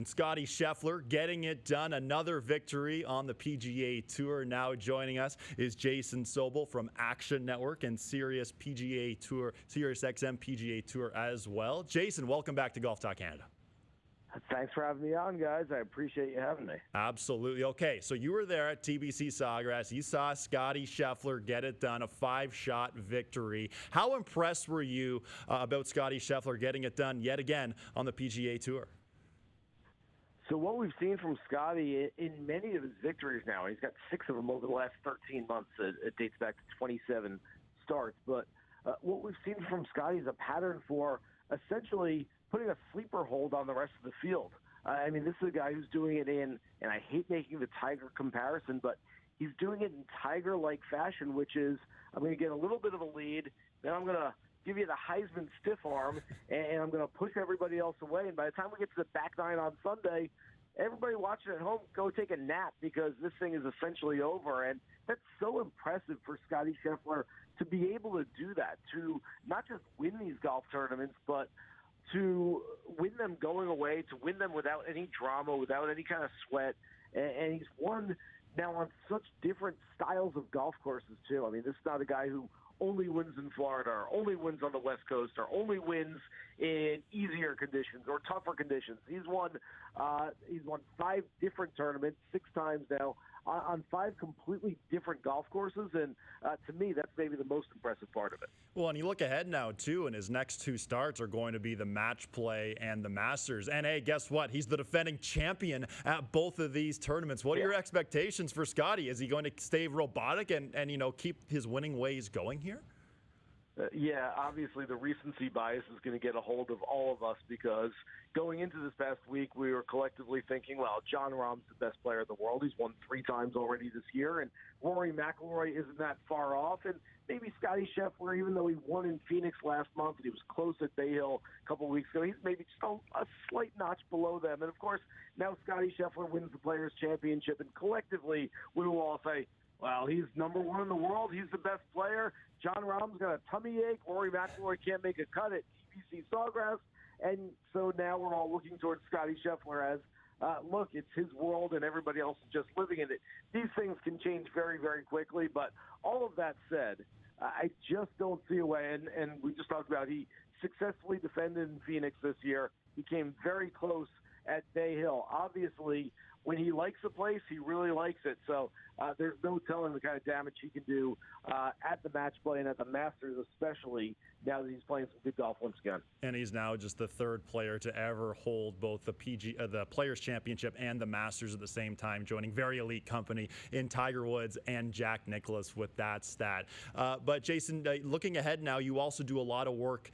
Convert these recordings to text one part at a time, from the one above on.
Scotty Scheffler getting it done. Another victory on the PGA Tour. Now joining us is Jason Sobel from Action Network and Sirius PGA Tour, Sirius XM PGA Tour as well. Jason, welcome back to Golf Talk Canada. Thanks for having me on, guys. I appreciate you having me. Absolutely. Okay, so you were there at TBC Sawgrass. You saw Scotty Scheffler get it done, a 5-shot victory. How impressed were you about Scotty Scheffler getting it done yet again on the PGA Tour? So what we've seen from Scotty in many of his victories now, he's got 6 of them over the last 13 months. It dates back to 27 starts. But what we've seen from Scotty is a pattern for essentially putting a sleeper hold on the rest of the field. I mean, this is a guy who's doing it in, and I hate making the Tiger comparison, but he's doing it in Tiger-like fashion, which is I'm going to get a little bit of a lead, then I'm going to give you the Heisman stiff arm, and I'm going to push everybody else away. And by the time we get to the back nine on Sunday, everybody watching at home, go take a nap because this thing is essentially over. And that's so impressive for Scotty Scheffler to be able to do that, to not just win these golf tournaments, but to win them going away, to win them without any drama, without any kind of sweat. And he's won now on such different styles of golf courses, too. I mean, this is not a guy who only wins in Florida or only wins on the West Coast or only wins in easier conditions or tougher conditions. He's won 5 different tournaments, 6 times now, on 5 completely different golf courses, and to me, that's maybe the most impressive part of it. Well, and you look ahead now, too, and his next 2 starts are going to be the Match Play and the Masters. And, hey, guess what? He's the defending champion at both of these tournaments. What are your expectations for Scotty? Is he going to stay robotic and keep his winning ways going here? Yeah, obviously the recency bias is going to get a hold of all of us because going into this past week, we were collectively thinking, well, Jon Rahm's the best player in the world. He's won 3 times already this year, and Rory McIlroy isn't that far off. And maybe Scotty Scheffler, even though he won in Phoenix last month and he was close at Bay Hill a couple of weeks ago, he's maybe just a slight notch below them. And, of course, now Scotty Scheffler wins the Players' Championship, and collectively we will all say, well, he's number 1 in the world. He's the best player. Jon Rahm's got a tummy ache. Rory McIlroy can't make a cut at TBC Sawgrass. And so now we're all looking towards Scotty Scheffler as, look, it's his world and everybody else is just living in it. These things can change very, very quickly. But all of that said, I just don't see a way. And we just talked about he successfully defended in Phoenix this year. He came very close at Bay Hill. Obviously, when he likes a place, he really likes it. So there's no telling the kind of damage he can do at the Match Play and at the Masters, especially now that he's playing some good golf once again. And he's now just the 3rd player to ever hold both the the Players' Championship and the Masters at the same time, joining very elite company in Tiger Woods and Jack Nicklaus with that stat. But Jason, looking ahead now, you also do a lot of work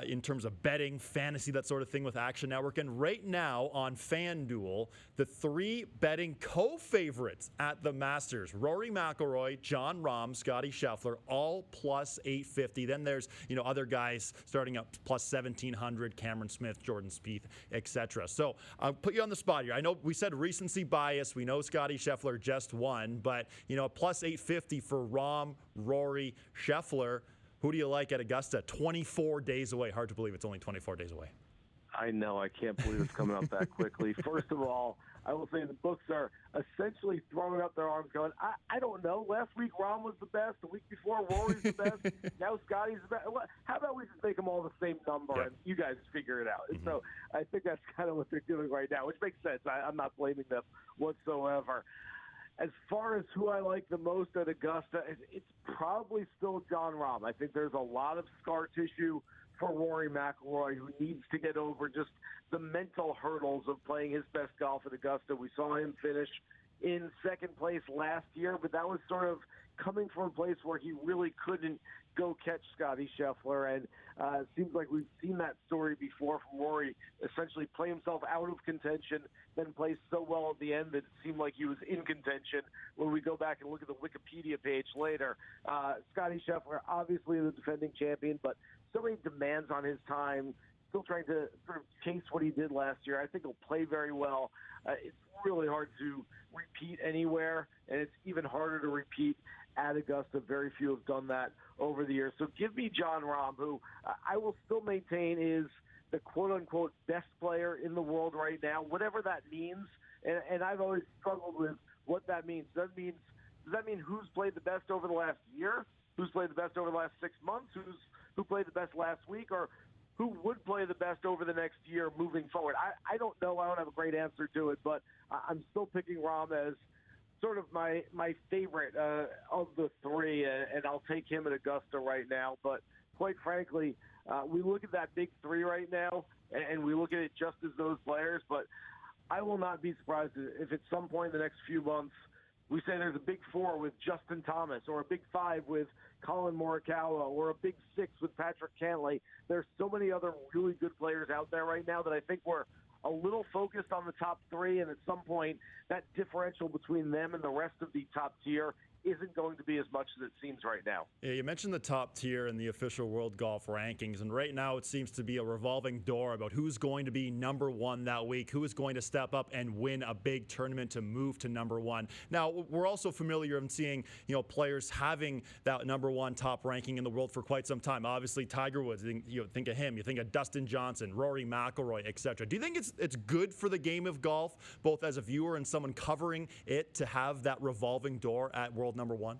in terms of betting, fantasy, that sort of thing with Action Network. And right now on FanDuel, the 3 betting co-favorites at the Masters, Rory McIlroy, Jon Rahm, Scotty Scheffler, all plus 850. Then there's, other guys starting up plus 1700, Cameron Smith, Jordan Spieth, etc. So I'll put you on the spot here. I know we said recency bias. We know Scotty Scheffler just won, but, plus 850 for Rahm, Rory, Scheffler. Who do you like at Augusta? 24 days away. Hard to believe it's only 24 days away. I know. I can't believe it's coming up that quickly. First of all, I will say the books are essentially throwing up their arms going, I don't know. Last week, Rahm was the best. The week before, Rory's the best. Now Scotty's the best. How about we just make them all the same number and you guys figure it out? And so I think that's kind of what they're doing right now, which makes sense. I'm not blaming them whatsoever. As far as who I like the most at Augusta, it's probably still Jon Rahm. I think there's a lot of scar tissue for Rory McIlroy, who needs to get over just the mental hurdles of playing his best golf at Augusta. We saw him finish in 2nd place last year, but that was sort of coming from a place where he really couldn't go catch Scotty Scheffler. And it seems like we've seen that story before from Rory, essentially play himself out of contention, then play so well at the end that it seemed like he was in contention. When we go back and look at the Wikipedia page later, Scotty Scheffler, obviously the defending champion, but so many demands on his time, still trying to sort of chase what he did last year. I think he'll play very well. It's really hard to repeat anywhere, and it's even harder to repeat at Augusta. Very few have done that over the years. So give me Jon Rahm, who I will still maintain is the quote-unquote best player in the world right now, whatever that means. And I've always struggled with what that means. Does that mean who's played the best over the last year? Who's played the best over the last 6 months? Who played the best last week? Or who would play the best over the next year moving forward? I don't know. I don't have a great answer to it, but I'm still picking Rahm as sort of my favorite of the three, and I'll take him at Augusta right now. But quite frankly, we look at that big three right now, and we look at it just as those players, but I will not be surprised if at some point in the next few months we say there's a big four with Justin Thomas, or a big five with Colin Morikawa, or a big six with Patrick Cantlay. There's so many other really good players out there right now that I think we're a little focused on the top three, and at some point that differential between them and the rest of the top tier isn't going to be as much as it seems right now. Yeah, you mentioned the top tier in the official World Golf Rankings, and right now it seems to be a revolving door about who's going to be number one that week, who is going to step up and win a big tournament to move to number one. Now, we're also familiar in seeing, players having that number one top ranking in the world for quite some time. Obviously, Tiger Woods, think of him, you think of Dustin Johnson, Rory McIlroy, etc. Do you think it's good for the game of golf, both as a viewer and someone covering it, to have that revolving door at world number one?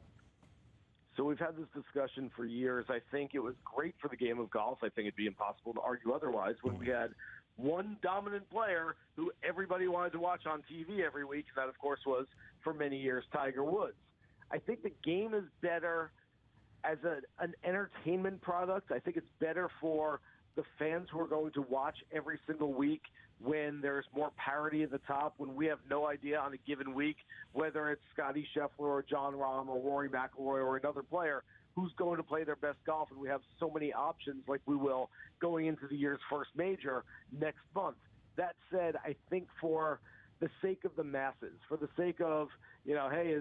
So we've had this discussion for years. I think it was great for the game of golf. I think it'd be impossible to argue otherwise when we had one dominant player who everybody wanted to watch on TV every week. And that, of course, was for many years Tiger Woods. I think the game is better as an entertainment product. I think it's better for the fans who are going to watch every single week when there's more parity at the top, when we have no idea on a given week whether it's Scotty Scheffler or Jon Rahm or Rory McIlroy or another player who's going to play their best golf, and we have so many options like we will going into the year's first major next month. That said, I think for the sake of the masses, for the sake of, hey,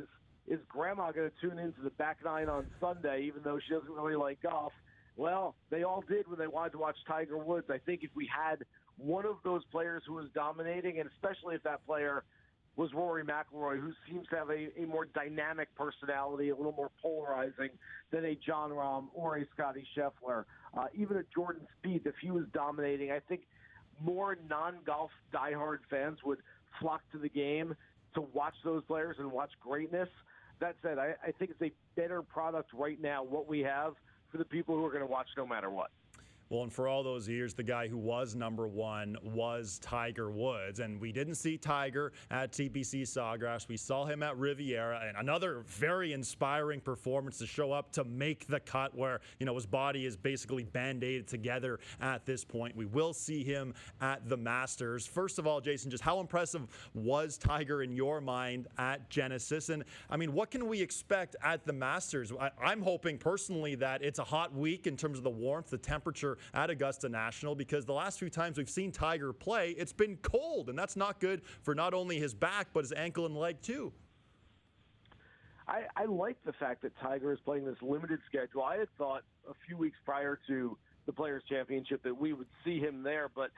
is grandma going to tune into the back nine on Sunday even though she doesn't really like golf? Well, they all did when they wanted to watch Tiger Woods. I think if we had one of those players who was dominating, and especially if that player was Rory McIlroy, who seems to have a more dynamic personality, a little more polarizing than a Jon Rahm or a Scotty Scheffler, even a Jordan Spieth, if he was dominating, I think more non-golf diehard fans would flock to the game to watch those players and watch greatness. That said, I think it's a better product right now, what we have, for the people who are going to watch no matter what. Well, and for all those years, the guy who was number one was Tiger Woods. And we didn't see Tiger at TPC Sawgrass. We saw him at Riviera, and another very inspiring performance to show up to make the cut where, his body is basically band-aided together at this point. We will see him at the Masters. First of all, Jason, just how impressive was Tiger in your mind at Genesis? And, what can we expect at the Masters? I'm hoping personally that it's a hot week in terms of the warmth, the temperature at Augusta National, because the last few times we've seen Tiger play, it's been cold, and that's not good for not only his back, but his ankle and leg too. I like the fact that Tiger is playing this limited schedule. I had thought a few weeks prior to the Players' Championship that we would see him there, but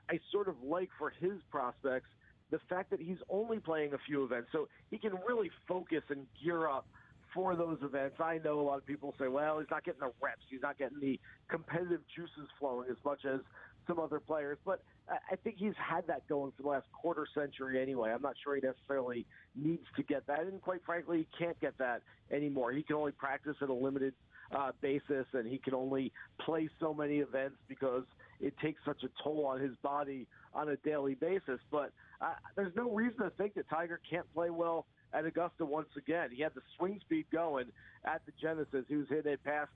I sort of like for his prospects the fact that he's only playing a few events, so he can really focus and gear up for those events. I know a lot of people say, well, he's not getting the reps, he's not getting the competitive juices flowing as much as some other players, but I think he's had that going for the last quarter century anyway. I'm not sure he necessarily needs to get that, and quite frankly, he can't get that anymore. He can only practice at a limited basis, and he can only play so many events because it takes such a toll on his body on a daily basis. But there's no reason to think that Tiger can't play well at Augusta once again. He had the swing speed going at the Genesis. He was hitting it past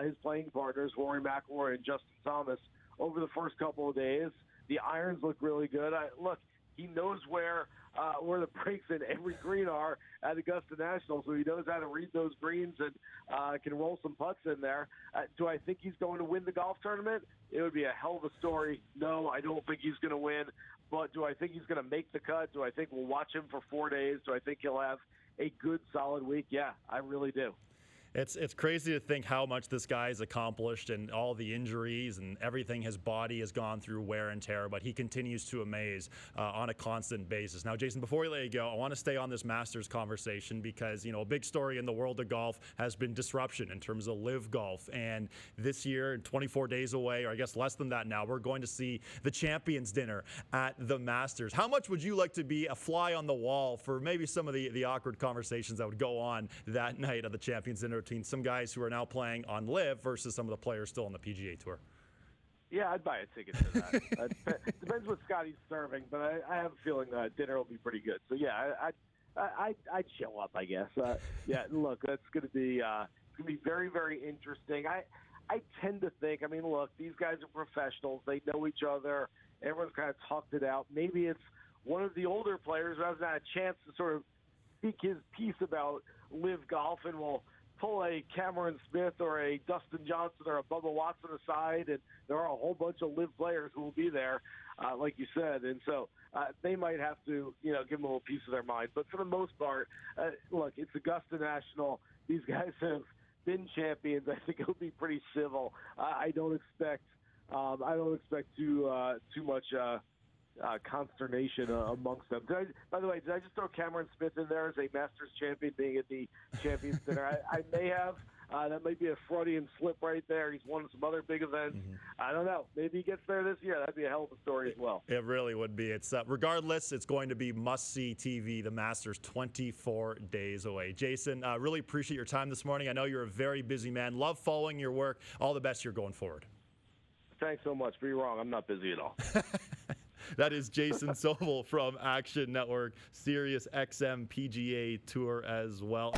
his playing partners, Rory McIlroy and Justin Thomas, over the first couple of days. The irons look really good. Look, he knows where the breaks in every green are at Augusta National, so he knows how to read those greens and can roll some putts in there. Do I think he's going to win the golf tournament? It would be a hell of a story. No, I don't think he's going to win. But do I think he's going to make the cut? Do I think we'll watch him for 4 days? Do I think he'll have a good, solid week? Yeah, I really do. It's crazy to think how much this guy has accomplished and all the injuries and everything his body has gone through wear and tear, but he continues to amaze on a constant basis. Now, Jason, before we let you go, I want to stay on this Masters conversation because, a big story in the world of golf has been disruption in terms of live golf. And this year, 24 days away, or I guess less than that now, we're going to see the Champions Dinner at the Masters. How much would you like to be a fly on the wall for maybe some of the awkward conversations that would go on that night of the Champions Dinner between some guys who are now playing on live versus some of the players still on the PGA Tour? Yeah, I'd buy a ticket to that. Depends what Scotty's serving, but I have a feeling dinner will be pretty good. So yeah, I'd show up, I guess. Yeah, look, that's going to be very, very interesting. I tend to think, look, these guys are professionals. They know each other. Everyone's kind of talked it out. Maybe it's one of the older players who hasn't had a chance to sort of speak his piece about live golf and will pull a Cameron Smith or a Dustin Johnson or a Bubba Watson aside, and there are a whole bunch of live players who will be there, like you said. And so they might have to, give them a little piece of their mind. But for the most part, look, it's Augusta National. These guys have been champions. I think it'll be pretty civil. I don't expect too much consternation amongst them. By the way, did I just throw Cameron Smith in there as a Masters champion being at the Champions Dinner? I may have. That might be a Freudian slip right there. He's won some other big events. Mm-hmm. I don't know. Maybe he gets there this year. That'd be a hell of a story as well. It really would be. It's regardless, it's going to be must-see TV. The Masters 24 days away. Jason, really appreciate your time this morning. I know you're a very busy man. Love following your work. All the best here going forward. Thanks so much. Be wrong. I'm not busy at all. That is Jason Sobel from Action Network, Sirius XM PGA Tour as well.